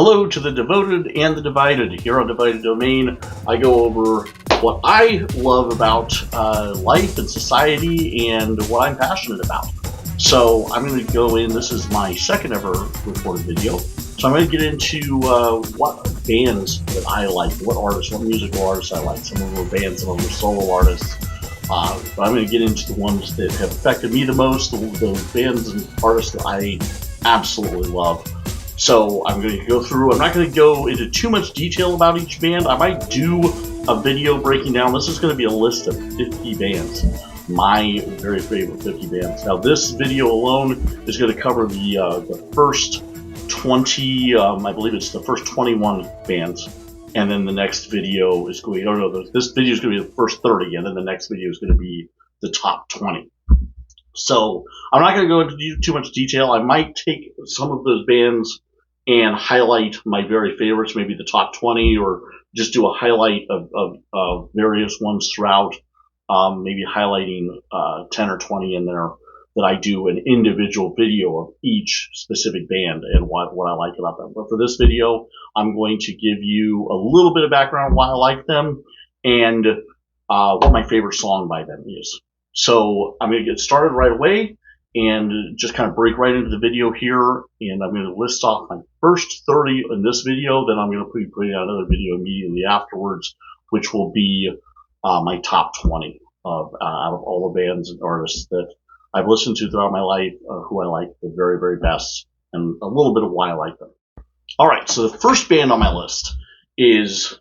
Hello to the devoted and the divided. Here on Divided Domain, I go over what I love about life and society and what I'm passionate about. So I'm going to go in, this is my second ever recorded video, so I'm going to get into what bands that I like, what artists, what musical artists I like. Some of them are bands, some of them are solo artists. But I'm going to get into the ones that have affected me the most, the bands and artists that I absolutely love. So I'm going to go through, I'm not going to go into too much detail about each band. I might do a video breaking down, this is going to be a list of 50 bands, my very favorite 50 bands. Now this video alone is going to cover the first 20, I believe it's the first 21 bands. And then the next video is going, this video is going to be the first 30, and then the next video is going to be the top 20. So I'm not going to go into too much detail. I might take some of those bands and highlight my very favorites, maybe the top 20, or just do a highlight of various ones throughout, maybe highlighting 10 or 20 in there that I do an individual video of each specific band and what I like about them. But for this video, I'm going to give you a little bit of background why I like them and what my favorite song by them is. So I'm going to get started right away and just kind of break right into the video here, and I'm going to list off my first 30 in this video, then I'm going to be putting out another video immediately afterwards, which will be my top 20 out of all the bands and artists that I've listened to throughout my life, who I like the very, very best, and a little bit of why I like them. Alright, so the first band on my list is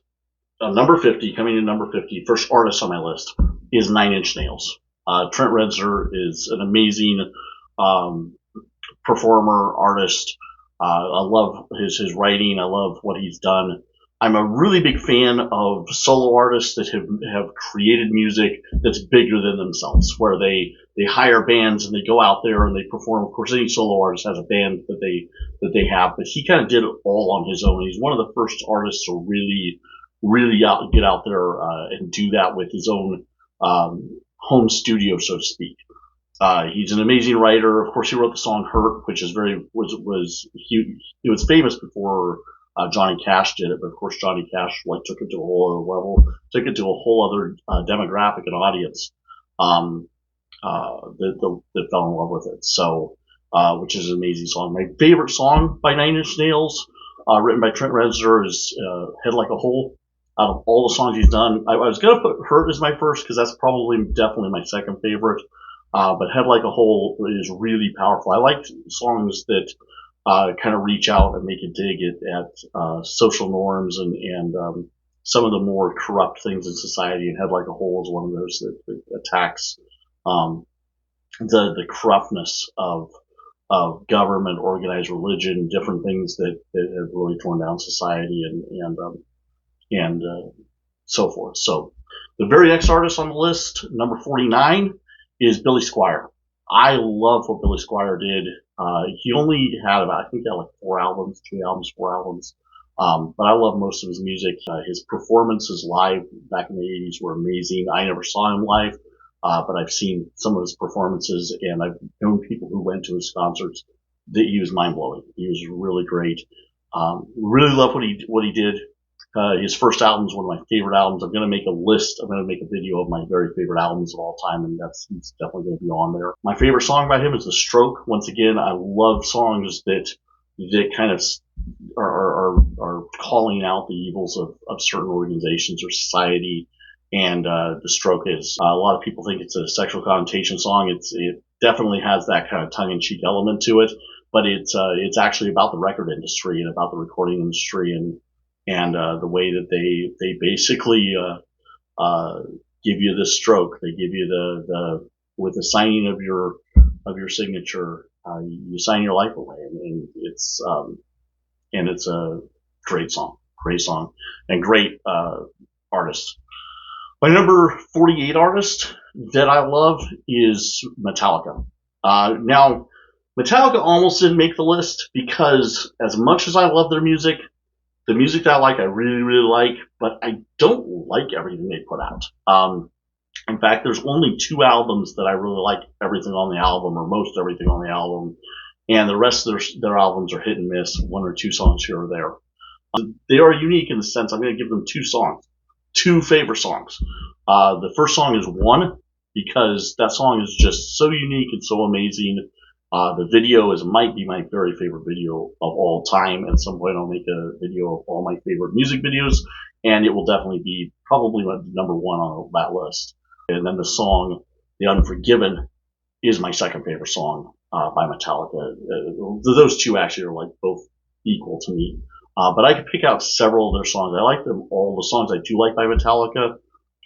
number 50, coming in number 50, first artist on my list is Nine Inch Nails. Trent Reznor is an amazing performer, artist. I love his writing. I love what he's done. I'm a really big fan of solo artists that have created music that's bigger than themselves, where they hire bands and they go out there and they perform. Of course, any solo artist has a band that they have, but he kind of did it all on his own. He's one of the first artists to really get out there and do that with his own home studio, so to speak. He's an amazing writer. Of course, he wrote the song "Hurt," which is it was famous before Johnny Cash did it, but of course Johnny Cash took it to a whole other level, took it to a whole other demographic and audience that fell in love with it. So, which is an amazing song. My favorite song by Nine Inch Nails, written by Trent Reznor, is "Head Like a Hole." Out of all the songs he's done, I was going to put "Hurt" as my first because that's definitely my second favorite. But "Head Like a Hole" is really powerful. I like songs that kind of reach out and make a dig at social norms and some of the more corrupt things in society. And "Head Like a Hole" is one of those that attacks the corruptness of government, organized religion, different things that have really torn down society and so forth. So the very next artist on the list, number 49, is Billy Squier. I love what Billy Squier did. He only had I think he had like 4 albums. But I love most of his music. His performances live back in the 80s were amazing. I never saw him live, but I've seen some of his performances, and I've known people who went to his concerts. That he was mind-blowing. He was really great. Really love what he did. His first album is one of my favorite albums. I'm going to make a list. I'm going to make a video of my very favorite albums of all time, and it's definitely going to be on there. My favorite song by him is "The Stroke." Once again, I love songs that kind of are calling out the evils of certain organizations or society. And "The Stroke" is a lot of people think it's a sexual connotation song. It definitely has that kind of tongue-in-cheek element to it, but it's actually about the record industry and about the recording industry and the way that they basically give you the stroke. They give you the with the signing of your signature, you sign your life away, and it's a great song, and great artist. My number 48 artist that I love is Metallica. Now, Metallica almost didn't make the list because as much as I love their music, the music that I like, I really, really like, but I don't like everything they put out. In fact, there's only 2 albums that I really like everything on the album, or most everything on the album, and the rest of their albums are hit and miss, 1 or 2 songs here or there. They are unique in the sense I'm going to give them two favorite songs. The first song is One, because that song is just so unique and so amazing. The video might be my very favorite video of all time. At some point, I'll make a video of all my favorite music videos, and it will definitely be probably number one on that list. And then the song, The Unforgiven, is my second favorite song by Metallica. Those two actually are like both equal to me. But I could pick out several of their songs. I like them all. The songs I do like by Metallica,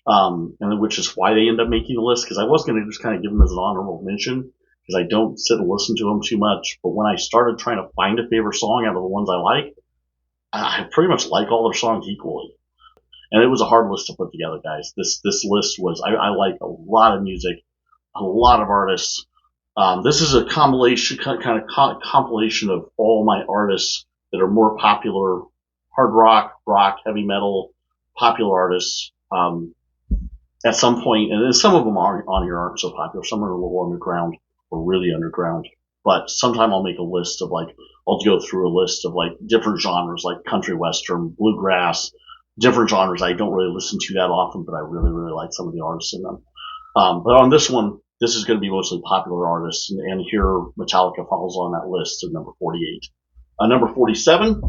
and which is why they end up making the list. Because I was going to just kind of give them as an honorable mention, because I don't sit and listen to them too much. But when I started trying to find a favorite song out of the ones I like, I pretty much like all their songs equally. And it was a hard list to put together, guys. This list was I like a lot of music, a lot of artists. This is a compilation of all my artists that are more popular: hard rock, heavy metal, popular artists. At some point, and some of them on here aren't so popular. Some are a little underground or really underground. But sometime I'll make a list of I'll go through a list of different genres like country western, bluegrass, different genres I don't really listen to that often, but I really, really like some of the artists in them. But on this one, this is going to be mostly popular artists, and here Metallica falls on that list at number 48. Number 47,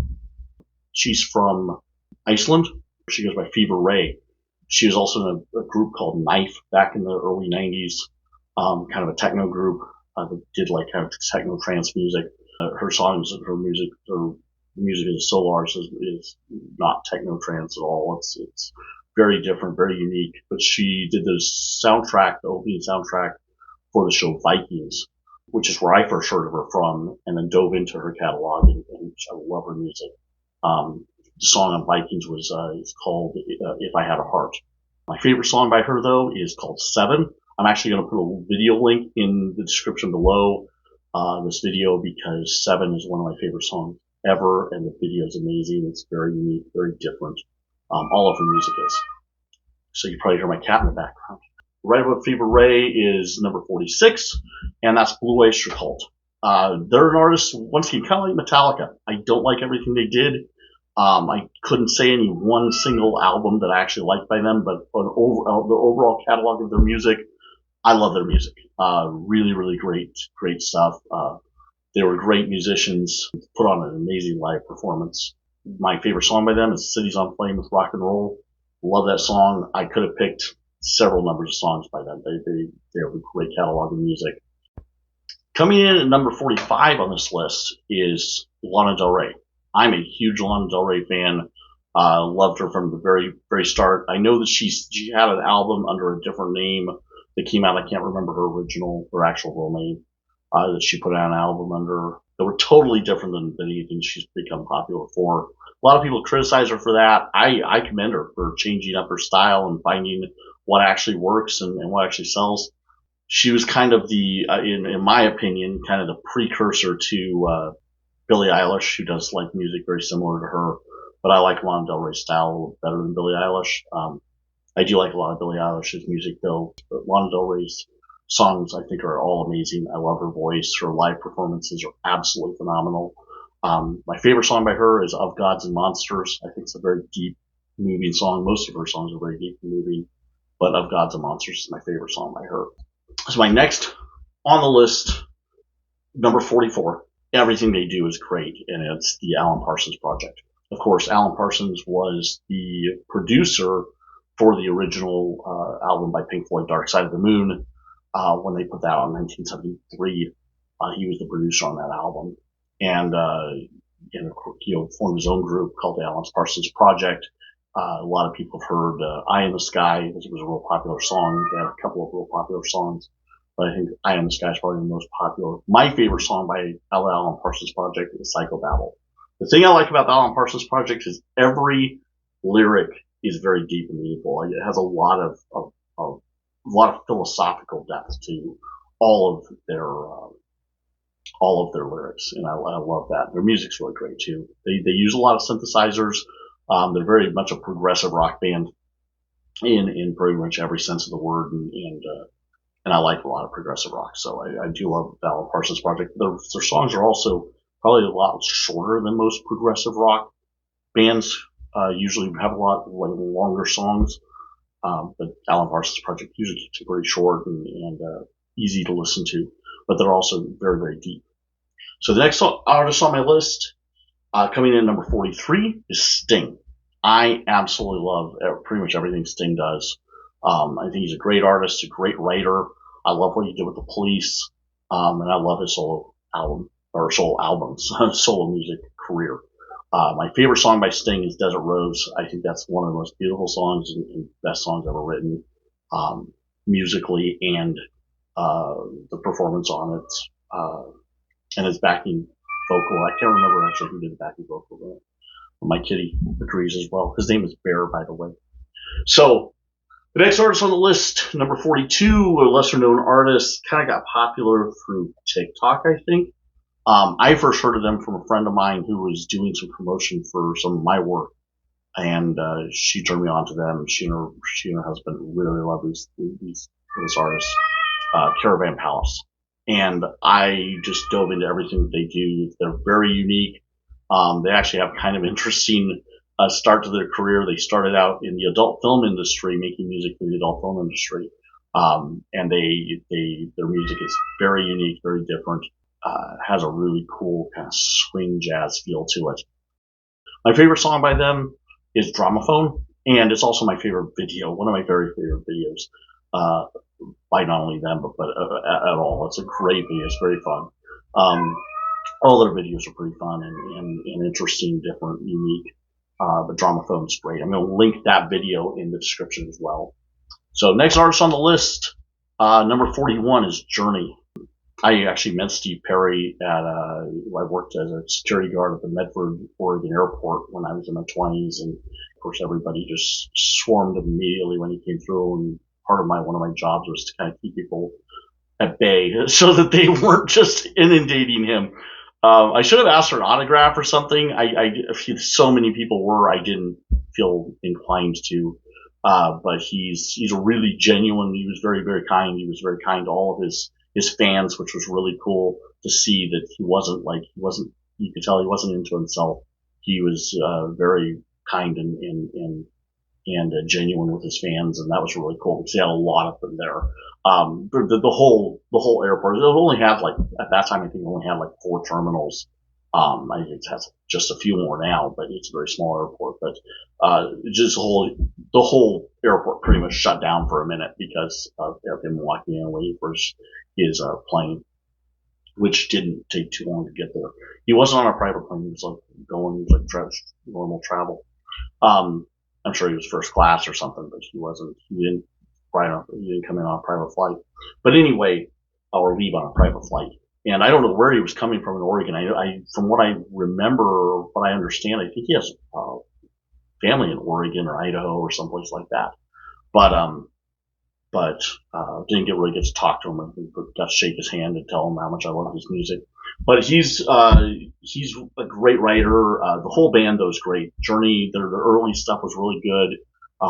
she's from Iceland. She goes by Fever Ray. She was also in a group called Knife back in the early 90s, kind of a techno group that did kind of techno trance music. Her songs, her music as a solo artist is not techno trance at all. It's very different, very unique. But she did the opening soundtrack for the show Vikings, which is where I first heard of her from, and then dove into her catalog, and I love her music. The song on Vikings is called If I Had a Heart. My favorite song by her, though, is called Seven. I'm actually going to put a video link in the description below this video, because Seven is one of my favorite songs ever, and the video is amazing. It's very unique, very different. All of her music is. So you probably hear my cat in the background. Right above Fever Ray is number 46, and that's Blue Oyster Cult. They're an artist, once again, kind of like Metallica. I don't like everything they did. I couldn't say any one single album that I actually liked by them, but the overall catalog of their music, I love their music. Really, really great stuff. They were great musicians, put on an amazing live performance. My favorite song by them is Cities on Flame with Rock and Roll. Love that song. I could have picked several numbers of songs by them. They have a great catalog of music. Coming in at number 45 on this list is Lana Del Rey. I'm a huge Lana Del Rey fan. Loved her from the very, very start. I know that she had an album under a different name that came out. I can't remember her actual real name, that she put out an album under that were totally different than anything she's become popular for. A lot of people criticize her for that. I commend her for changing up her style and finding what actually works and what actually sells. She was kind of in my opinion, kind of the precursor to Billie Eilish, who does music very similar to her. But I like Lana Del Rey's style better than Billie Eilish. I do like a lot of Billie Eilish's music, though. But Lana Del Rey's songs, I think, are all amazing. I love her voice. Her live performances are absolutely phenomenal. My favorite song by her is Of Gods and Monsters. I think it's a very deep, moving song. Most of her songs are very deep and moving, but Of Gods and Monsters is my favorite song by her. So my next on the list, number 44, everything they do is great, and it's the Alan Parsons Project. Of course, Alan Parsons was the producer for the original album by Pink Floyd, Dark Side of the Moon. When they put that out in 1973, he was the producer on that album, and formed his own group called the Alan Parsons Project. A lot of people have heard "Eye in the Sky," because it was a real popular song. They had a couple of real popular songs, but I think "Eye in the Sky" is probably the most popular. My favorite song by Alan Parsons Project is "Psychobabble." The thing I like about the Alan Parsons Project is every lyric is very deep and meaningful. It has a lot of philosophical depth to all of their lyrics, and I love that. Their music's really great too. They use a lot of synthesizers. They're very much a progressive rock band in pretty much every sense of the word, and I like a lot of progressive rock, so I do love the Alan Parsons Project. Their songs are also probably a lot shorter than most progressive rock bands usually have a lot like longer songs, but Alan Parsons Project usually keeps it pretty short and easy to listen to, but they're also very, very deep. So the next artist on my list, coming in at number 43, is Sting. I absolutely love pretty much everything Sting does. I think he's a great artist, a great writer. I love what he did with the Police, and I love his solo album or solo albums, solo music career. My favorite song by Sting is Desert Rose. I think that's one of the most beautiful songs and best songs ever written, musically, and the performance on it, and his backing vocal. I can't remember actually who did the backing vocal, but my kitty agrees as well. His name is Bear, by the way. So the next artist on the list, number 42, a lesser known artist, kind of got popular through TikTok, I think. I first heard of them from a friend of mine who was doing some promotion for some of my work, and she turned me on to them. She and her husband really love this artist, Caravan Palace, and I just dove into everything that they do. They're very unique. They actually have kind of interesting start to their career. They started out in the adult film industry, making music for the adult film industry, and their music is very unique, very different. Has a really cool kind of swing jazz feel to it. My favorite song by them is Dramaphone, and it's also my favorite video, one of my very favorite videos, by not only them, but at all. It's a great video. It's very fun. All their videos are pretty fun and interesting, different, unique. But Dramaphone's great. I'm going to link that video in the description as well. So next artist on the list, number 41 is Journey. I actually met Steve Perry I worked as a security guard at the Medford, Oregon airport when I was in my 20s, and of course everybody just swarmed immediately when he came through, and one of my jobs was to kind of keep people at bay so that they weren't just inundating him. I should have asked for an autograph or something. So many people were, I didn't feel inclined to. But he's a really genuine. He was very, very kind. He was very kind to all of his fans, which was really cool to see that you could tell he wasn't into himself. He was, very kind and genuine with his fans, and that was really cool because he had a lot of them there. The whole airport, it only had at that time, I think it only had 4 terminals. I think it has just a few more now, but it's a very small airport. But just the whole airport pretty much shut down for a minute because of him walking in and waiting for his plane, which didn't take too long to get there. He wasn't on a private plane. He was normal travel. I'm sure he was first class or something, but he wasn't. He didn't come in on a private flight. But anyway, or leave on a private flight. And I don't know where he was coming from in Oregon. From what I remember, what I understand, I think he has family in Oregon or Idaho or someplace like that. But didn't really get to talk to him. I got to shake his hand and tell him how much I love his music. But he's a great writer. The whole band though is great. Journey, their early stuff was really good.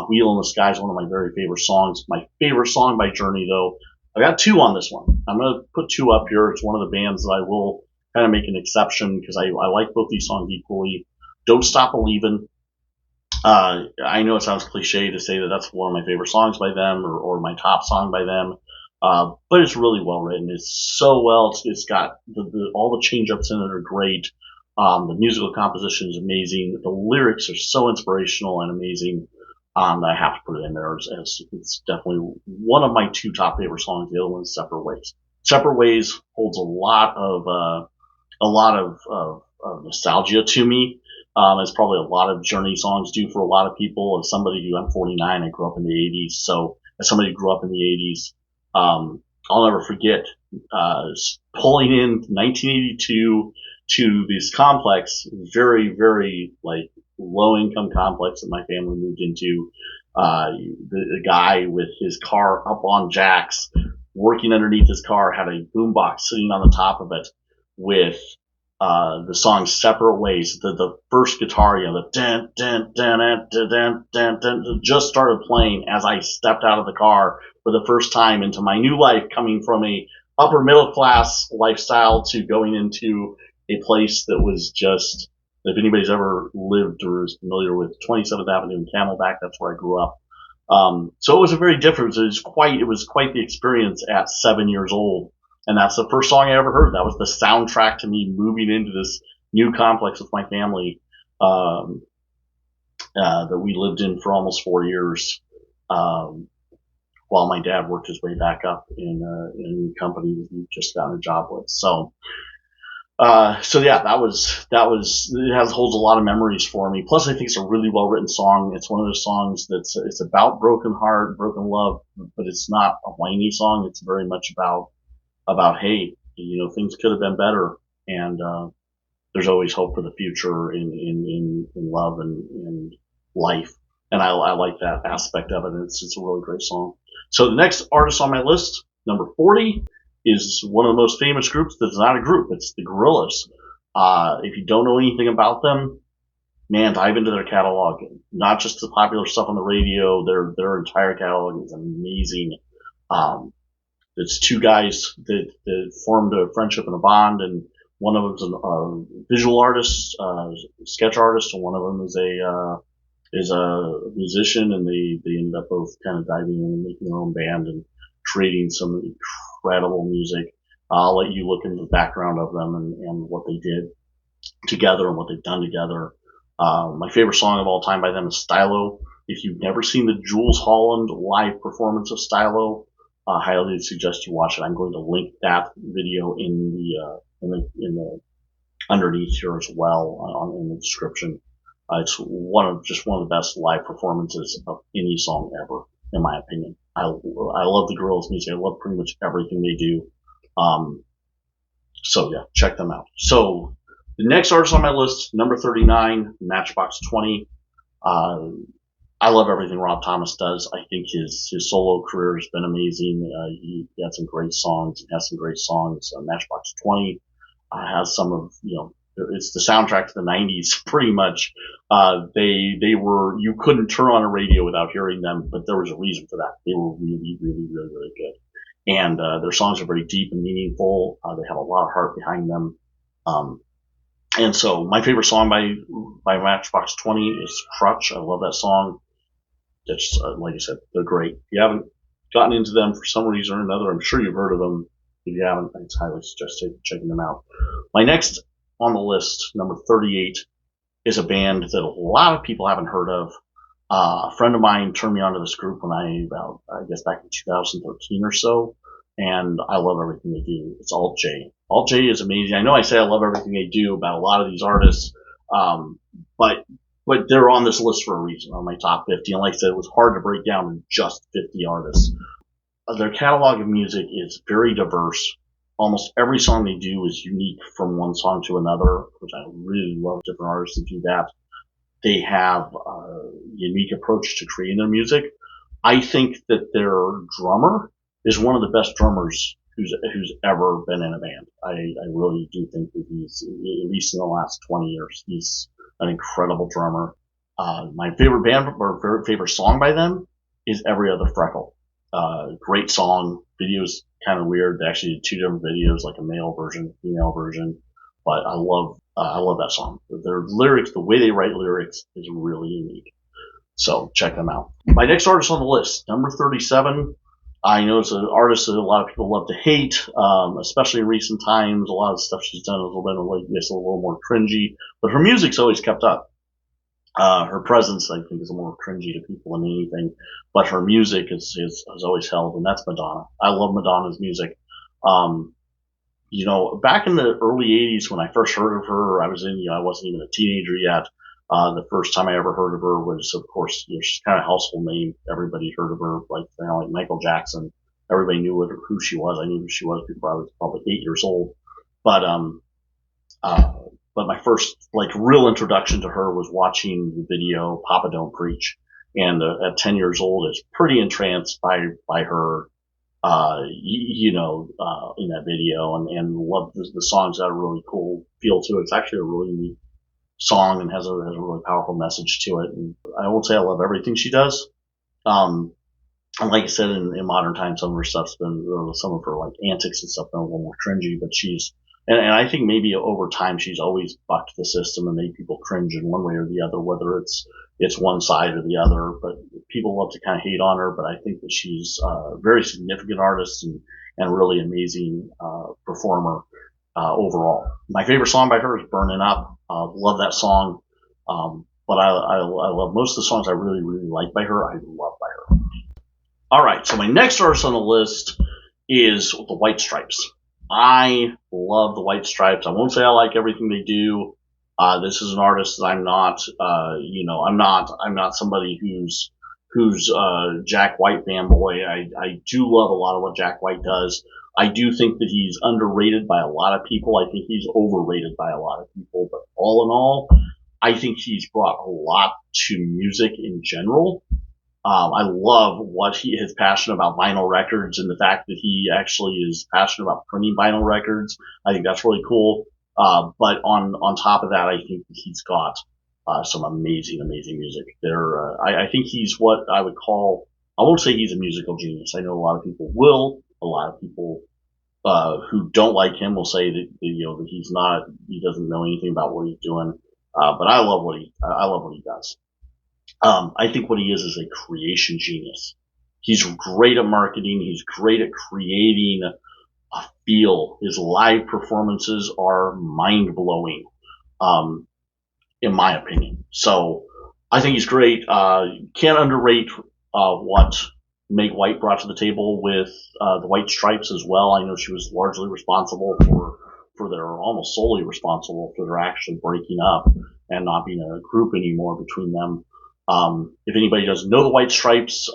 Wheel in the Sky is one of my very favorite songs. My favorite song by Journey though, I got 2 on this one. I'm going to put 2 up here. It's one of the bands that I will kind of make an exception because I like both these songs equally. Don't Stop Believin'. I know it sounds cliche to say that that's one of my favorite songs by them or my top song by them. But it's really well written. It's so well. It's got all the change ups in it are great. The musical composition is amazing. The lyrics are so inspirational and amazing. I have to put it in there as it's definitely one of my 2 top favorite songs. The other one is Separate Ways. Separate Ways holds a lot of nostalgia to me. As probably a lot of Journey songs do for a lot of people. As somebody I'm 49, I grew up in the 80s. So as somebody who grew up in the 80s, I'll never forget, pulling in 1982 to this complex, very, very low income complex that my family moved into. The guy with his car up on jacks, working underneath his car, had a boombox sitting on the top of it with the song Separate Ways. The first guitar, the dun dun dun dun dun dun dun, just started playing as I stepped out of the car for the first time into my new life, coming from a upper middle class lifestyle to going into a place that was just If anybody's ever lived or is familiar with 27th Avenue in Camelback, that's where I grew up. So it was a very different. It was quite the experience at 7 years old, and that's the first song I ever heard. That was the soundtrack to me moving into this new complex with my family um, that we lived in for almost 4 years. Um, while my dad worked his way back up in a new company that he just got a job with. So yeah, it holds a lot of memories for me. Plus, I think it's a really well written song. It's one of those songs it's about broken heart, broken love, but it's not a whiny song. It's very much about hey, things could have been better, and there's always hope for the future in love and life. And I like that aspect of it. And it's a really great song. So the next artist on my list, number 40, is one of the most famous groups that's not a group. It's the Gorillaz. If you don't know anything about them, man, dive into their catalog. Not just the popular stuff on the radio. Their entire catalog is amazing. Um, it's two guys that formed a friendship and a bond, and one of them's a visual artist, sketch artist, and one of them is a musician, and they ended up both kind of diving in and making their own band and creating some incredible music. I'll let you look into the background of them and what they did together and what they've done together. My favorite song of all time by them is Stylo. If you've never seen the Jules Holland live performance of Stylo, I highly suggest you watch it. I'm going to link that video in the underneath here as well in the description. It's one of the best live performances of any song ever, in my opinion. I love the Gorillaz music. I love pretty much everything they do. So yeah, check them out. So the next artist on my list, number 39, Matchbox 20. I love everything Rob Thomas does. I think his solo career has been amazing. He had some great songs. He has some great songs. Matchbox 20 has some of, it's the soundtrack to the 90s pretty much. They were, you couldn't turn on a radio without hearing them, but there was a reason for that. They were really, really, really, really good. And their songs are very deep and meaningful. They have a lot of heart behind them. And so my favorite song by Matchbox 20 is Crutch. I love that song. It's, like I said, they're great. If you haven't gotten into them for some reason or another, I'm sure you've heard of them. If you haven't, I highly suggest checking them out. My next on the list, number 38, is a band that a lot of people haven't heard of. A friend of mine turned me onto this group I guess back in 2013 or so, and I love everything they do. It's Alt J. Alt J is amazing. I know I say I love everything they do about a lot of these artists, but they're on this list for a reason, on my top 50. And like I said, it was hard to break down to just 50 artists. Their catalog of music is very diverse. Almost every song they do is unique from one song to another, which I really love different artists that do that. They have a unique approach to creating their music. I think that their drummer is one of the best drummers who's ever been in a band. I really do think that he's, at least in the last 20 years, he's an incredible drummer. My favorite band or favorite song by them is Every Other Freckle. Great song. Video's kind of weird. They actually did two different videos, like a male version, female version. But I love that song. Their lyrics, the way they write lyrics, is really unique. So check them out. My next artist on the list, number 37. I know it's an artist that a lot of people love to hate, especially in recent times. A lot of stuff she's done is a little more cringy, but her music's always kept up. Her presence, I think, is more cringy to people than anything, but her music has always held, and that's Madonna. I love Madonna's music. Back in the early 80s when I first heard of her, I wasn't even a teenager yet. The first time I ever heard of her was, of course, she's kind of a household name. Everybody heard of her, like Michael Jackson. Everybody knew who she was. I knew who she was before I was probably 8 years old. But my first real introduction to her was watching the video Papa Don't Preach, and at 10 years old, I was pretty entranced by her. In that video, and love the songs that have a really cool feel to it. It's actually a really neat song and has a really powerful message to it. And I won't say I love everything she does. And like I said, in modern times, some of her stuff's been, some of her antics and stuff been a little more cringy, but she's and I think maybe over time she's always bucked the system and made people cringe in one way or the other, whether it's one side or the other. But people love to kind of hate on her. But I think that she's a very significant artist and really amazing performer overall. My favorite song by her is "Burning Up." Love that song. But I love most of the songs I really, really like by her. I love by her. All right, so my next artist on the list is the White Stripes. I love the White Stripes. I won't say I like everything they do. This is an artist that I'm not, I'm not somebody who's Jack White fanboy. I do love a lot of what Jack White does. I do think that he's underrated by a lot of people. I think he's overrated by a lot of people. But all in all, I think he's brought a lot to music in general. I love what he is passionate about vinyl records and the fact that he actually is passionate about printing vinyl records. I think that's really cool. But on top of that, I think he's got some amazing, amazing music. I think he's what I would call. I won't say he's a musical genius. I know a lot of people will. A lot of people who don't like him will say that that he's not. He doesn't know anything about what he's doing. But I love I love what he does. I think what he is a creation genius. He's great at marketing. He's great at creating a feel. His live performances are mind blowing, in my opinion. So I think he's great. Can't underrate what Meg White brought to the table with the White Stripes as well. I know she was largely responsible for their, almost solely responsible for their actually breaking up and not being a group anymore between them. If anybody doesn't know the White Stripes,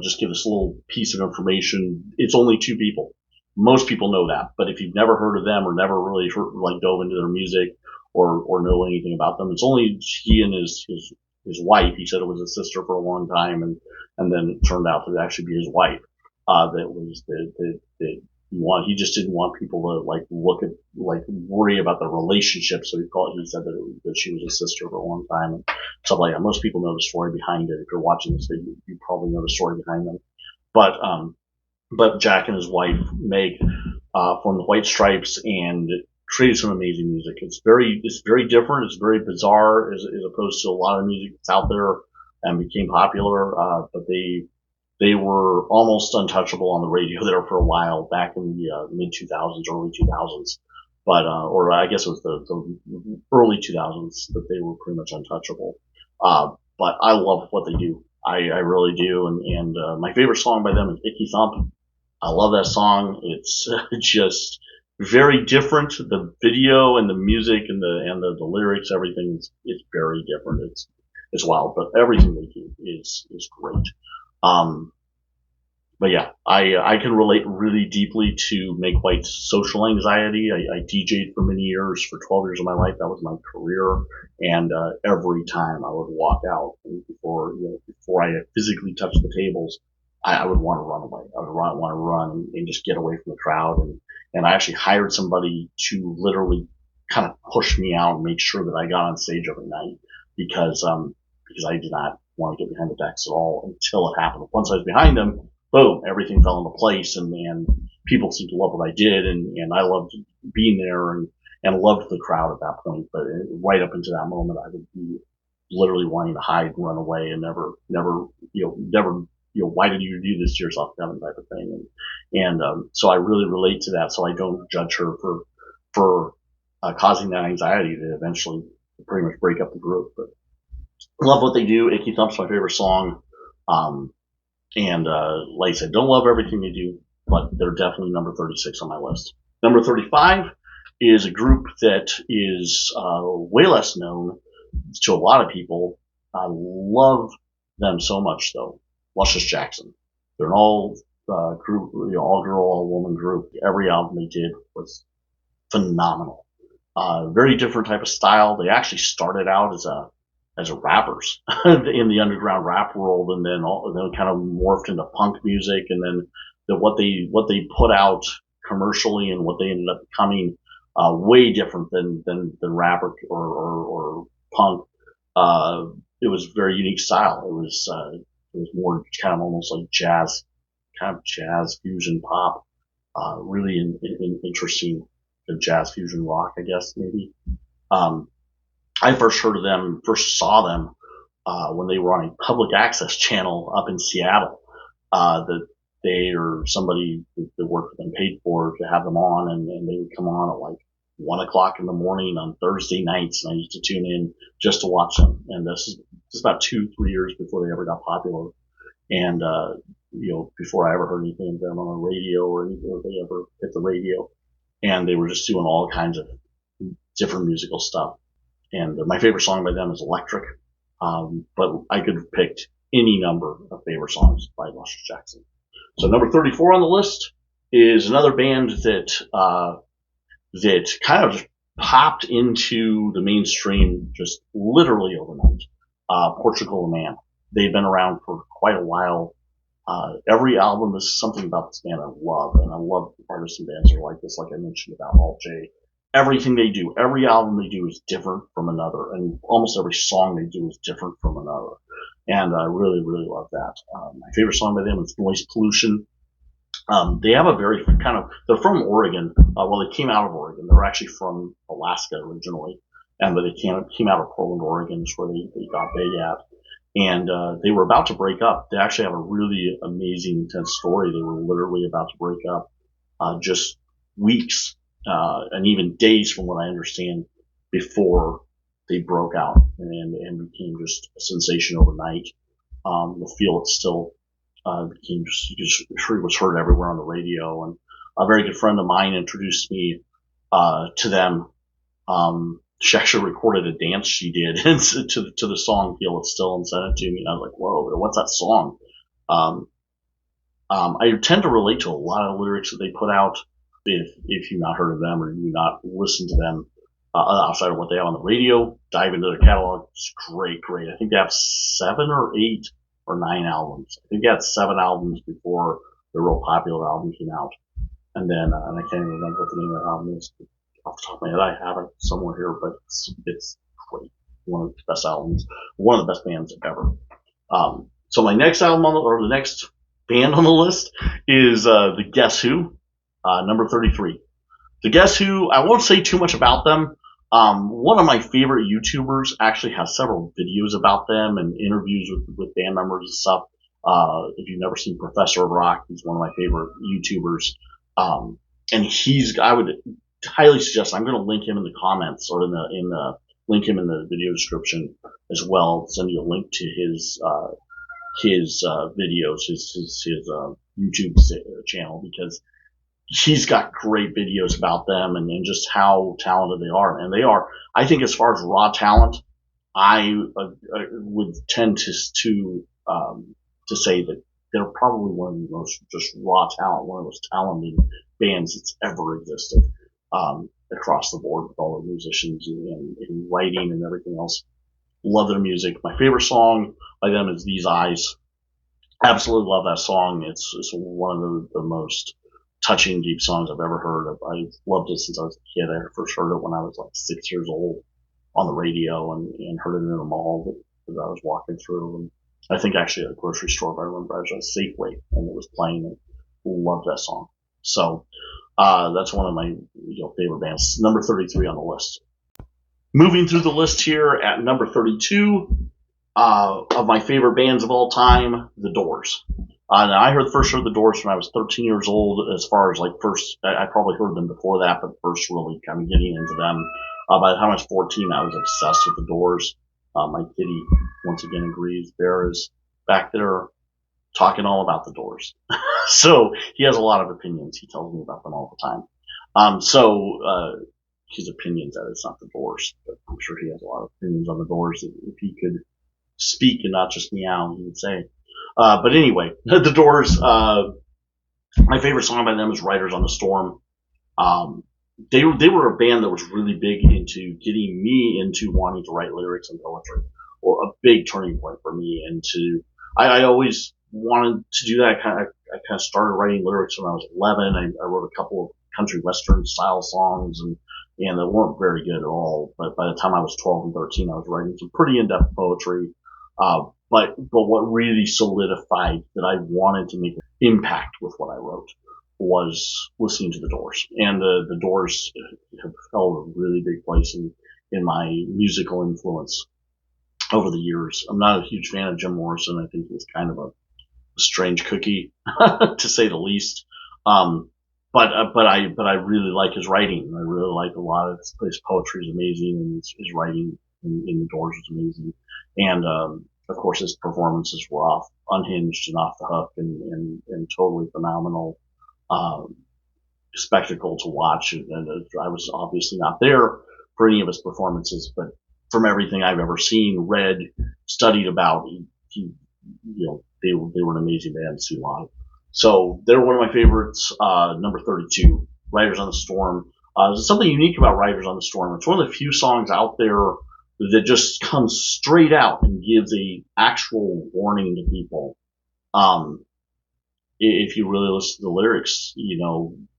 just give us a little piece of information. It's only two people. Most people know that, but if you've never heard of them or never really dove into their music or know anything about them, it's only he and his wife. He said it was his sister for a long time, and then it turned out to actually be his wife. That was that he just didn't want people to look at worry about the relationship. So he said that she was his sister for a long time and stuff like that. Most people know the story behind it. If you're watching this video, you probably know the story behind them. But Jack and his wife Meg formed the White Stripes and created some amazing music. It's very different. It's very bizarre as opposed to a lot of music that's out there and became popular. But they were almost untouchable on the radio there for a while back in the mid 2000s, early 2000s. But or I guess it was the early 2000s that they were pretty much untouchable. But I love what they do. I really do. And my favorite song by them is Icky Thump. I love that song. It's just very different. The video and the music and the lyrics, everything is very different. It's wild, but everything they do is great. But yeah, I can relate really deeply to Meg White's social anxiety. I DJ'd for many years, for 12 years of my life. That was my career. And, every time I would walk out before I physically touched the tables, I would want to run away. I would want to run and just get away from the crowd. And I actually hired somebody to literally kind of push me out and make sure that I got on stage every night because I did not want to get behind the decks at all until it happened. Once I was behind them, boom, everything fell into place and people seemed to love what I did and I loved being there and loved the crowd at that point. But right up into that moment, I would be literally wanting to hide and run away and never, why did you do this to yourself kind of type of thing. And so I really relate to that. So I don't judge her for causing that anxiety to eventually pretty much break up the group. But I love what they do. Icky Thump's my favorite song. And like I said, don't love everything they do, but they're definitely number 36 on my list. Number 35 is a group that is way less known to a lot of people. I love them so much, though. Luscious Jackson. They're an all group, all girl, all woman group. Every album they did was phenomenal. Very different type of style. They actually started out as rappers in the underground rap world, and then kind of morphed into punk music, and then what they put out commercially and what they ended up becoming way different than rap or punk. It was a very unique style. It was more kind of almost like jazz fusion pop. Really interesting jazz fusion rock, I guess maybe. Um, I first heard of them, first saw them when they were on a public access channel up in Seattle. That they or somebody that worked for them paid for to have them on, and they would come on at like 1 o'clock in the morning on Thursday nights, and I used to tune in just to watch them. And this is just about 2-3 years before they ever got popular, and before I ever heard anything of them on the radio or anything, or they ever hit the radio. And they were just doing all kinds of different musical stuff. And my favorite song by them is Electric. But I could have picked any number of favorite songs by Lester Jackson. So number 34 on the list is another band that kind of just popped into the mainstream just literally overnight. Portugal the Man. They've been around for quite a while. Every album is something about this band I love, and I love artists and bands that are like this, like I mentioned about Alt J. Everything they do, every album they do is different from another, and almost every song they do is different from another. And I really, really love that. My favorite song by them is Noise Pollution. They have a very they're from Oregon. They came out of Oregon. They're actually from Alaska originally, but they came out of Portland, Oregon, is where they got big at. And they were about to break up. They actually have a really amazing, intense story. They were literally about to break up just weeks and even days, from what I understand, before they broke out and became just a sensation overnight. The Feel It Still became just was heard everywhere on the radio. And a very good friend of mine introduced me to them. She actually recorded a dance she did to the song Feel It Still and sent it to me. And I was like, whoa, what's that song? I tend to relate to a lot of lyrics that they put out. If you've not heard of them or you've not listened to them outside of what they have on the radio, dive into their catalog. It's great. I think they have 7 or 8 or 9 albums. I think they had 7 albums before the real popular album came out. And then, and I can't even remember what the name of that album is. Off the top of my head, I have it somewhere here, but it's great. One of the best albums. One of the best bands ever. So my next album the next band on the list is the Guess Who. Number 33. The Guess Who, I won't say too much about them. One of my favorite YouTubers actually has several videos about them and interviews with band members and stuff. If you've never seen Professor of Rock, he's one of my favorite YouTubers. And I would highly suggest, I'm going to link him in the comments or link him in the video description as well. I'll send you a link to his videos, his YouTube channel, because he's got great videos about them and just how talented they are. And they are, I think, as far as raw talent, I would tend to say that they're probably one of the most just raw talent, one of the most talented bands that's ever existed, across the board with all the musicians and writing and everything else. Love their music. My favorite song by them is These Eyes. Absolutely love that song. It's one of the most touching, deep songs I've ever heard of. I loved it since I was a kid. I first heard it when I was like 6 years old on the radio and heard it in a mall that I was walking through. And I think actually at a grocery store, if I remember, I was at Safeway and it was playing, and loved that song. So that's one of my favorite bands. Number 33 on the list. Moving through the list here at number 32 of my favorite bands of all time, The Doors. Now I first heard The Doors when I was 13 years old. As far as I probably heard them before that, but first really kind of getting into them. By the time I was 14, I was obsessed with The Doors. My kitty once again agrees. Bear is back there talking all about The Doors. So he has a lot of opinions. He tells me about them all the time. His opinions, that it's not The Doors, but I'm sure he has a lot of opinions on The Doors. If he could speak and not just meow, he would say. But anyway, The Doors, my favorite song by them is Riders on the Storm. They were a band that was really big into getting me into wanting to write lyrics and poetry. Well, a big turning point for me. I always wanted to do that. I kind of started writing lyrics when I was 11. I wrote a couple of country western style songs and they weren't very good at all. But by the time I was 12 and 13, I was writing some pretty in-depth poetry. But what really solidified that I wanted to make an impact with what I wrote was listening to the Doors, and the Doors have held a really big place in my musical influence over the years. I'm not a huge fan of Jim Morrison. I think he's kind of a strange cookie, to say the least. Um, but I really like his writing. I really like a lot of his poetry is amazing, and his writing in the Doors is amazing. And of course, his performances were unhinged and off the hook, and totally phenomenal spectacle to watch. And I was obviously not there for any of his performances, but from everything I've ever seen, read, studied about, they were an amazing band to see live. So they're one of my favorites. Number 32, Riders on the Storm. There's something unique about Riders on the Storm. It's one of the few songs out there that just comes straight out and gives a actual warning to people. If you really listen to the lyrics,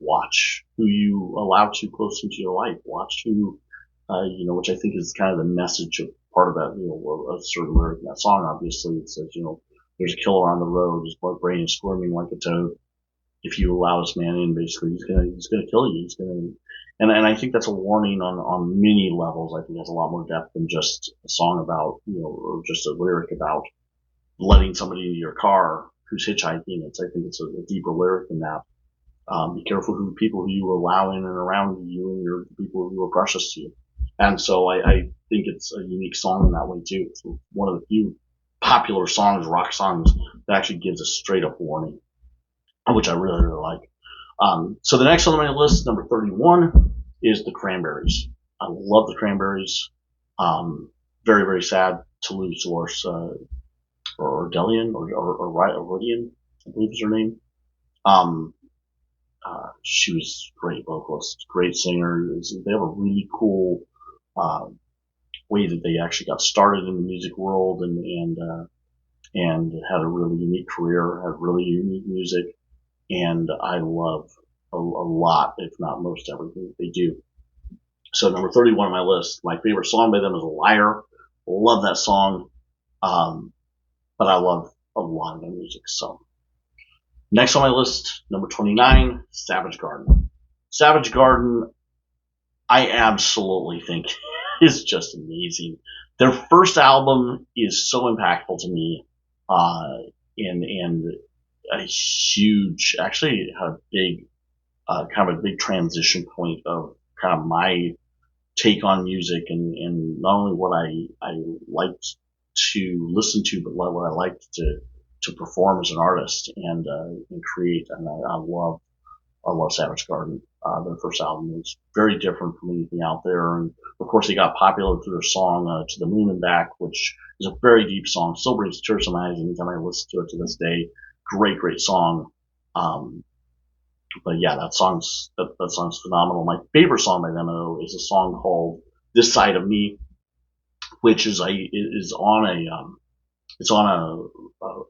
watch who you allow too close into your life. Watch who, which I think is kind of the message of part of that, a certain lyric in that song. Obviously, it says, there's a killer on the road. His blood brain is squirming like a toad. If you allow this man in, basically, he's gonna kill you. And I think that's a warning on many levels. I think that's a lot more depth than just a song about, or just a lyric about letting somebody into your car who's hitchhiking. I think it's a deeper lyric than that. Be careful people who you allow in and around you, and your people who are precious to you. And so I think it's a unique song in that way too. It's one of the few popular songs, rock songs, that actually gives a straight up warning, which I really, really like. So the next on my list, number 31, is the Cranberries. I love the Cranberries. Very, very sad to lose Dolores O'Riordan, O'Riordan, I believe is her name. She was a great vocalist, great singer. They have a really cool way that they actually got started in the music world, and had a really unique career, had really unique music, and I love a lot, if not most everything that they do. So number 31 on my list, my favorite song by them is Liar. Love that song. But I love a lot of their music. So next on my list, number 29, Savage Garden. Savage Garden, I absolutely think is just amazing. Their first album is so impactful to me, and a huge, actually a big, kind of a big transition point of kind of my take on music, and not only what I liked to listen to, but what I liked to perform as an artist and create. And I love Savage Garden. Their first album was very different from anything out there, and of course they got popular through their song "To the Moon and Back," which is a very deep song. Still brings tears to my eyes anytime I listen to it to this day. Great song. But yeah, that song's phenomenal. My favorite song by them though is a song called "This Side of Me," which is on a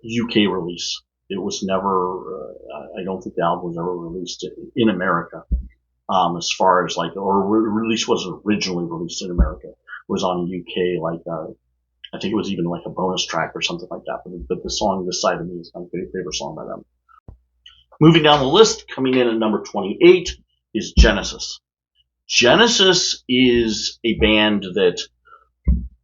UK release. It was never. I don't think the album was ever released in America. As far as release wasn't originally released in America. It was on UK, I think it was even like a bonus track or something like that. But the song "This Side of Me" is my favorite song by them. Moving down the list, coming in at number 28 is Genesis. Genesis is a band that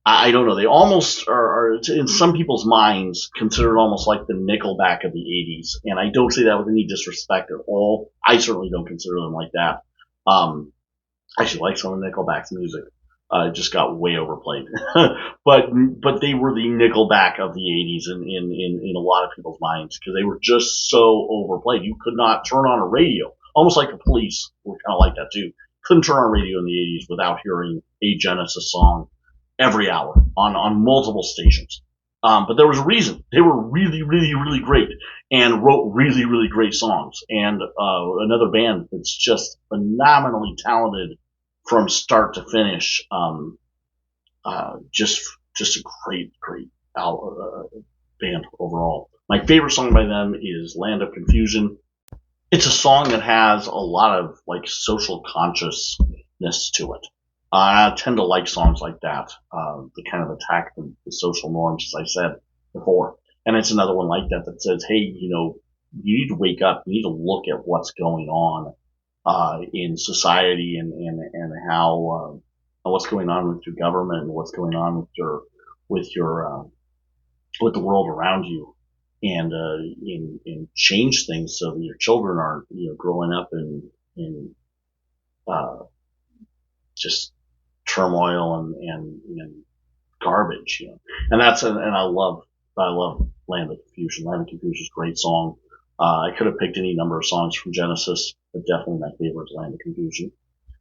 I don't know. They almost are, in some people's minds, considered almost like the Nickelback of the 80s. And I don't say that with any disrespect at all. I certainly don't consider them like that. I actually like some of Nickelback's music. It just got way overplayed. but they were the Nickelback of the 80s in a lot of people's minds, because they were just so overplayed. You could not turn on a radio. Almost like the Police were kind of like that too. Couldn't turn on a radio in the 80s without hearing a Genesis song every hour on multiple stations. But there was a reason. They were really, really, really great and wrote really, really great songs. And another band that's just phenomenally talented from start to finish. Just a great band overall. My favorite song by them is "Land of Confusion." It's a song that has a lot of social consciousness to it. I tend to like songs like that, that kind of attack the social norms, as I said before. And it's another one like that says, hey, you need to wake up. You need to look at what's going on in society and how what's going on with your government and what's going on with your with the world around you, and change things so that your children aren't growing up in uh, just turmoil and garbage. And I love Land of Confusion. Land of Confusion is a great song. I could have picked any number of songs from Genesis, but definitely my favorite is Land of Confusion.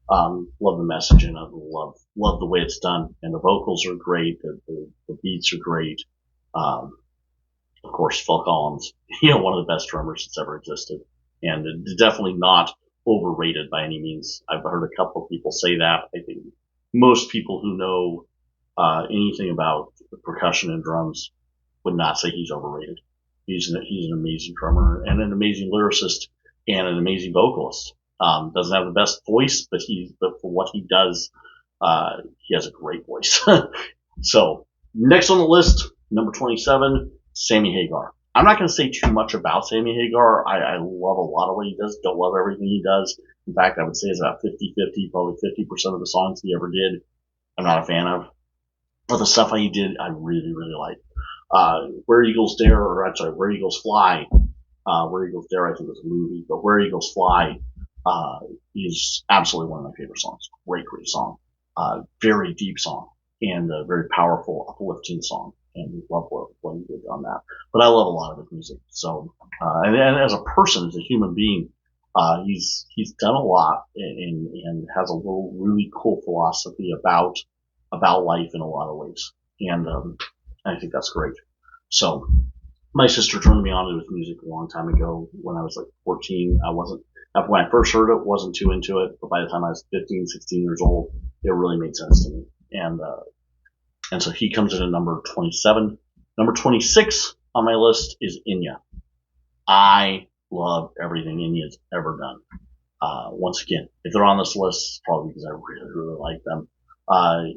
Love the message and I love the way it's done, and the vocals are great. The beats are great. Um, of course, Phil Collins, one of the best drummers that's ever existed, and definitely not overrated by any means. I've heard a couple of people say that. I think most people who know anything about percussion and drums would not say he's overrated. He's an amazing drummer and an amazing lyricist and an amazing vocalist. Doesn't have the best voice, but for what he does, he has a great voice. So next on the list, number 27, Sammy Hagar. I'm not going to say too much about Sammy Hagar. I love a lot of what he does. Don't love everything he does. In fact, I would say it's about 50-50, probably 50% of the songs he ever did, I'm not a fan of. But the stuff he did, I really, really like. Where Eagles Dare, or I'm sorry, Where Eagles Fly. Where Eagles Dare, I think was a movie, but Where Eagles Fly is absolutely one of my favorite songs. Great, great song. Very deep song and a very powerful, uplifting song. And love what he did on that. But I love a lot of his music. So, and as a person, as a human being, he's done a lot and has a little really cool philosophy about life in a lot of ways. And I think that's great. So my sister turned me on to his music a long time ago when I was like 14. When I first heard it, wasn't too into it, but by the time I was 15, 16 years old, it really made sense to me. And so he comes in at number 27. Number 26 on my list is Enya. I love everything Enya's ever done. Once again, if they're on this list, it's probably because I really, really like them. I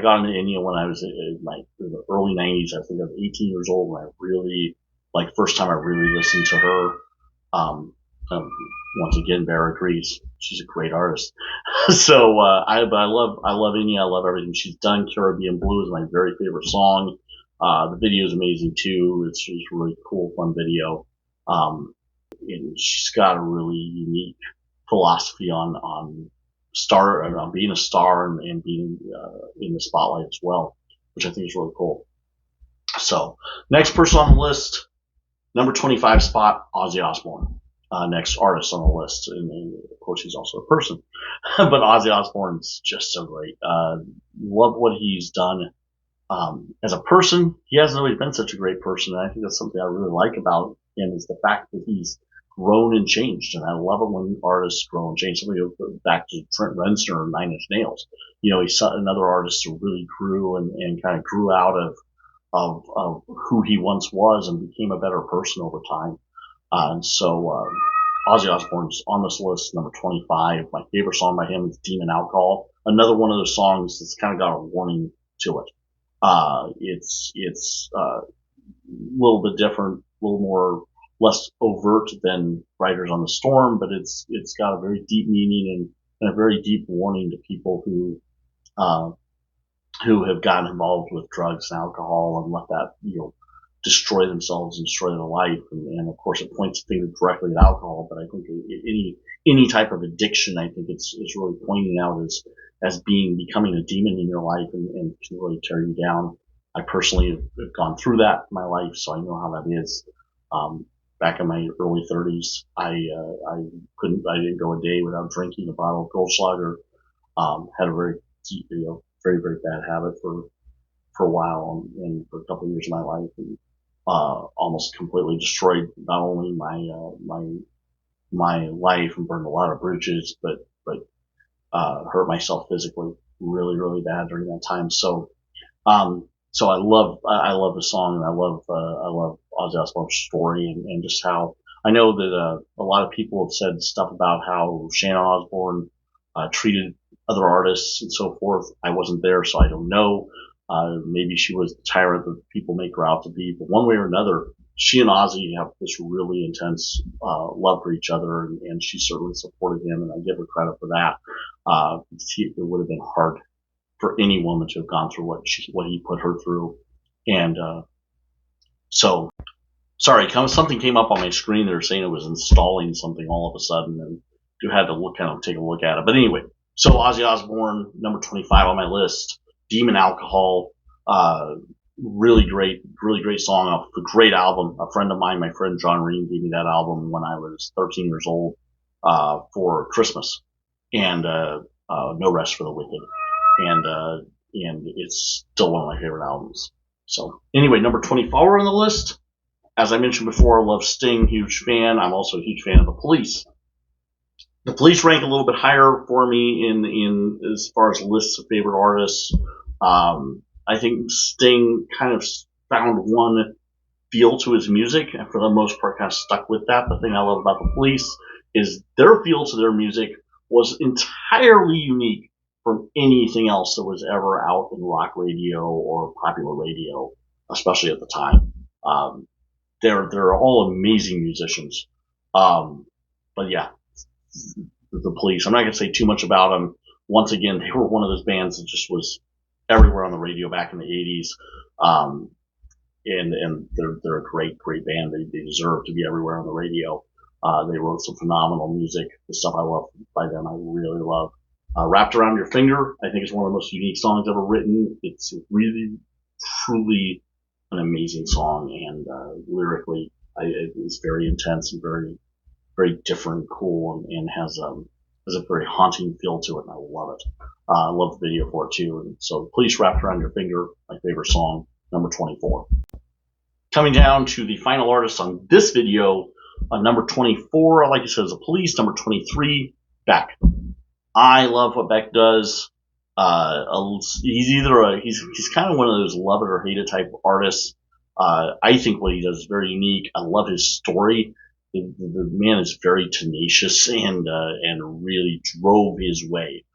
got into Enya when I was in the early 90s. I think I was 18 years old when I really, first time I really listened to her. Once again, Bear agrees. She's a great artist. So, I love Enya. I love everything she's done. Caribbean Blue is my very favorite song. The video is amazing too. It's a really cool, fun video. And she's got a really unique philosophy on being a star and being in the spotlight as well, which I think is really cool. So, next person on the list, number 25 spot, Ozzy Osbourne. Next artist on the list, and of course he's also a person. But Ozzy Osbourne's just so great. Love what he's done. As a person, he hasn't always been such a great person, and I think that's something I really like about him is the fact that he's grown and changed. And I love it when artists grow and change. Somebody back to Trent Reznor and Nine Inch Nails. He's another artist who really grew and kind of grew out of who he once was and became a better person over time. And so Ozzy Osbourne's on this list, number 25. My favorite song by him is Demon Alcohol. Another one of those songs that's kind of got a warning to it. It's a little bit different, a little more less overt than Riders on the Storm, but it's got a very deep meaning and a very deep warning to people who have gotten involved with drugs and alcohol and let that destroy themselves and destroy their life. And of course, it points the finger directly at alcohol. But I think any type of addiction, I think it's really pointing out as becoming a demon in your life and can really tear you down. I personally have gone through that in my life, so I know how that is. Back in my early 30s, I didn't go a day without drinking a bottle of Goldschlager. Had a very very, very bad habit for a while and for a couple of years of my life. And almost completely destroyed not only my life and burned a lot of bridges, but hurt myself physically really, really bad during that time. So I love the song, and I love Ozzy Osbourne's story and just how I know that a lot of people have said stuff about how Shannon Osbourne treated other artists and so forth. I wasn't there, so I don't know. Maybe she was the tyrant that people make her out to be, but one way or another, she and Ozzy have this really intense love for each other, and she certainly supported him, and I give her credit for that. It would have been hard for any woman to have gone through what he put her through, and so sorry, something came up on my screen. They were saying it was installing something all of a sudden, and you had to take a look at it. But anyway, so Ozzy Osbourne, number 25 on my list. Demon Alcohol, really great song, a great album. A friend of mine, my friend John Ream, gave me that album when I was 13 years old for Christmas, and No Rest for the Wicked, and it's still one of my favorite albums. So anyway, number 24 on the list. As I mentioned before, I love Sting, huge fan. I'm also a huge fan of the Police. The Police rank a little bit higher for me in as far as lists of favorite artists. I think Sting kind of found one feel to his music, and for the most part, kind of stuck with that. The thing I love about the Police is their feel to their music was entirely unique from anything else that was ever out in rock radio or popular radio, especially at the time. They're all amazing musicians. But yeah, the Police. I'm not going to say too much about them. Once again, they were one of those bands that just was everywhere on the radio back in the 80s. And they're a great band. They deserve to be everywhere on the radio. They wrote some phenomenal music. The stuff I love by them, I really love. Wrapped Around Your Finger, I think is one of the most unique songs ever written. It's really, truly an amazing song, and lyrically, it's very intense and very different and cool, and has a very haunting feel to it, and I love it. I love the video for it too, and so Police, Wrapped Around Your Finger, my favorite song, number 24. Coming down to the final artist on this video, number 24, like I said, is the Police. Number 23, Beck. I love what Beck does. He's kind of one of those love it or hate it type of artists. I think what he does is very unique. I love his story. The man is very tenacious and really drove his way,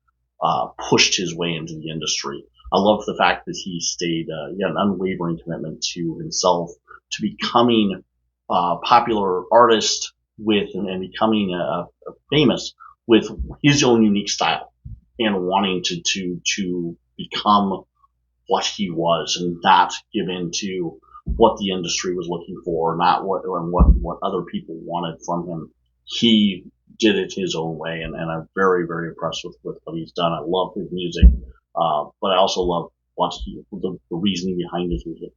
pushed his way into the industry. I love the fact that he stayed, he had an unwavering commitment to himself, to becoming a popular artist and becoming famous with his own unique style, and wanting to become what he was and not give in to what the industry was looking for, not what other people wanted from him. He did it his own way, and I'm very impressed with what he's done. I love his music, but I also love the reasoning behind his music.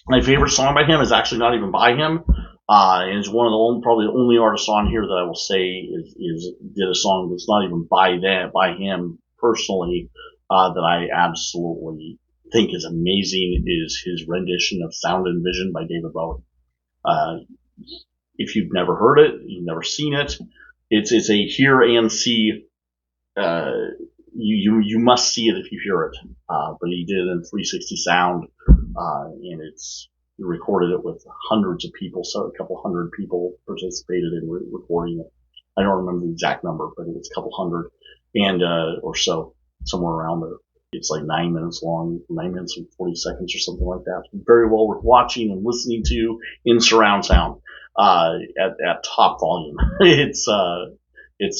My favorite song by him is actually not even by him. And it's one of probably the only artists on here that I will say did a song that's not even by him personally, that I absolutely think is amazing, is his rendition of Sound and Vision by David Bowie. If you've never heard it, you've never seen it, it's a hear and see, you must see it if you hear it. But he did it in 360 sound, and he recorded it with hundreds of people, so a couple hundred people participated in recording it. I don't remember the exact number, but it was a couple hundred, and or so, somewhere around there. It's like 9 minutes long, 9 minutes and 40 seconds or something like that. Very well worth watching and listening to in surround sound, at top volume. It's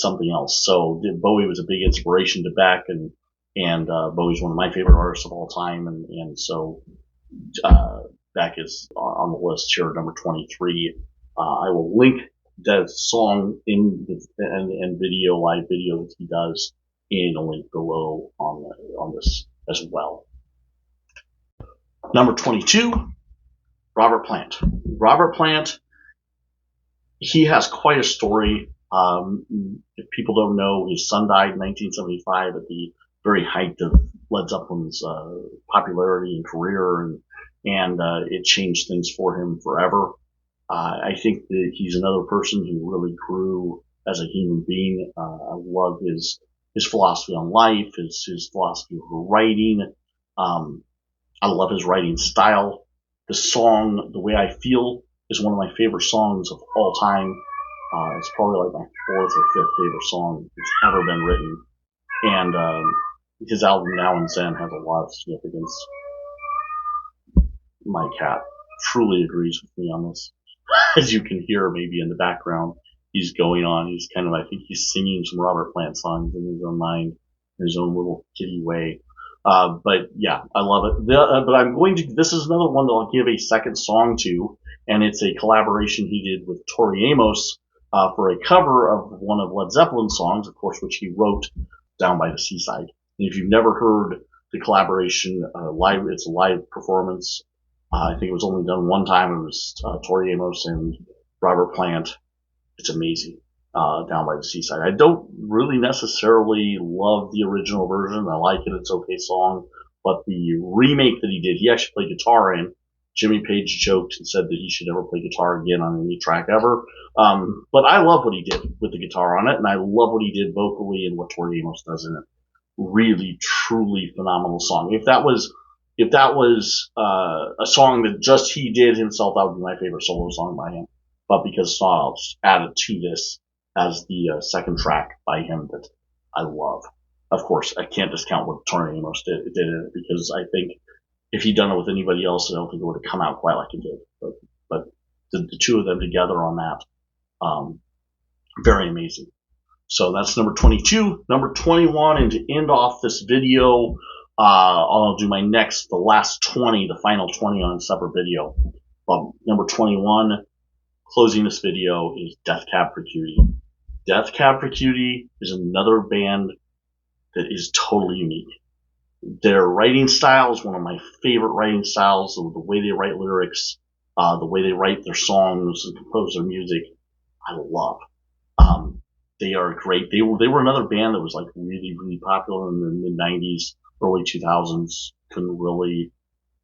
something else. So Bowie was a big inspiration to Beck, and Bowie's one of my favorite artists of all time, and so Beck is on the list here, number 23. I will link that song in and video, live video that he does, in a link below on this as well. Number 22, Robert Plant. Robert Plant, he has quite a story. If people don't know, his son died in 1975 at the very height of Led Zeppelin's popularity and career, and it changed things for him forever. I think that he's another person who really grew as a human being. I love his philosophy on life, his philosophy for writing. I love his writing style. The song "The Way I Feel" is one of my favorite songs of all time. It's probably like my fourth or fifth favorite song that's ever been written. And his album Now and Zen has a lot of significance. My cat truly agrees with me on this. As you can hear maybe in the background, he's going on. He's kind of, I think he's singing some Robert Plant songs in his own mind, in his own little kitty way. But yeah, I love it. But I'm going to, this is another one that I'll give a second song to, and it's a collaboration he did with Tori Amos for a cover of one of Led Zeppelin's songs, of course, which he wrote, Down by the Seaside. And if you've never heard the collaboration live, it's a live performance. I think it was only done one time. It was Tori Amos and Robert Plant. It's amazing. Down by the Seaside. I don't really necessarily love the original version. I like it. It's an okay song. But the remake that he did, he actually played guitar in. Jimmy Page joked and said that he should never play guitar again on any track ever. But I love what he did with the guitar on it, and I love what he did vocally and what Tori Amos does in it. Really, truly phenomenal song. If that was a song that just he did himself, that would be my favorite solo song by him. But because I'll added to this as the second track by him that I love. Of course, I can't discount what Tori Amos did in it, because I think if he'd done it with anybody else, I don't think it would have come out quite like it did. But the two of them together on that, very amazing. So that's number 22. Number 21, and to end off this video, I'll do the last 20, the final 20 on a separate video. Number 21, closing this video, is Death Cab for Cutie. Death Cab for Cutie is another band that is totally unique. Their writing style is one of my favorite writing styles. The way they write lyrics, the way they write their songs and compose their music, I love. They are great. They were another band that was like really, really popular in the mid-90s, early 2000s. Couldn't really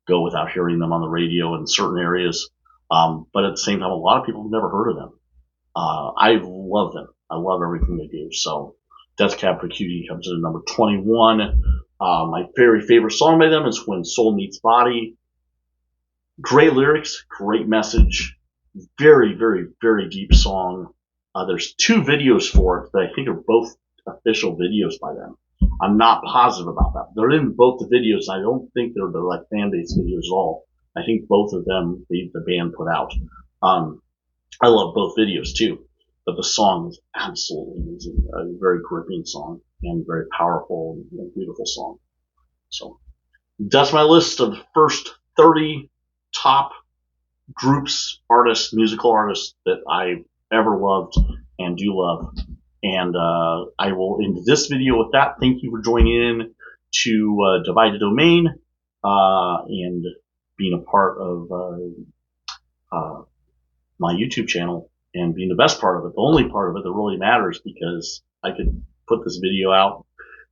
go without hearing them on the radio in certain areas. But at the same time, a lot of people have never heard of them. I love them. I love everything they do. So Death Cab for Cutie comes in at number 21. My very favorite song by them is When Soul Meets Body. Great lyrics, great message, very, very, very deep song. There's two videos for it that I think are both official videos by them. I'm not positive about that. They're in both the videos. I don't think they're like fan-based videos at all. I think both of them the band put out. I love both videos too, but the song is absolutely amazing. A very gripping song and very powerful and beautiful song. So that's my list of the first 30 top groups, artists, musical artists that I ever loved and do love. And I will end this video with that. Thank you for joining in to Divide the Domain and being a part of my YouTube channel, and being the best part of it, the only part of it that really matters, because I could put this video out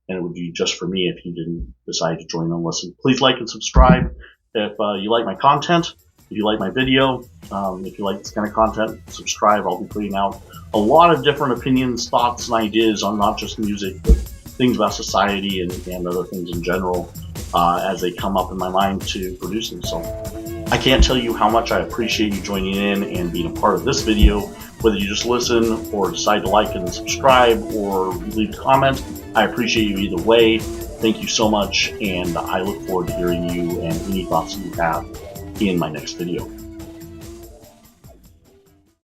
and it would be just for me if you didn't decide to join and listen. Please like and subscribe if you like my content. If you like my video, if you like this kind of content, subscribe. I'll be putting out a lot of different opinions, thoughts, and ideas on not just music, but things about society and other things in general as they come up in my mind to produce them. So I can't tell you how much I appreciate you joining in and being a part of this video. Whether you just listen or decide to like and subscribe or leave a comment, I appreciate you either way. Thank you so much, and I look forward to hearing you and any thoughts that you have in my next video.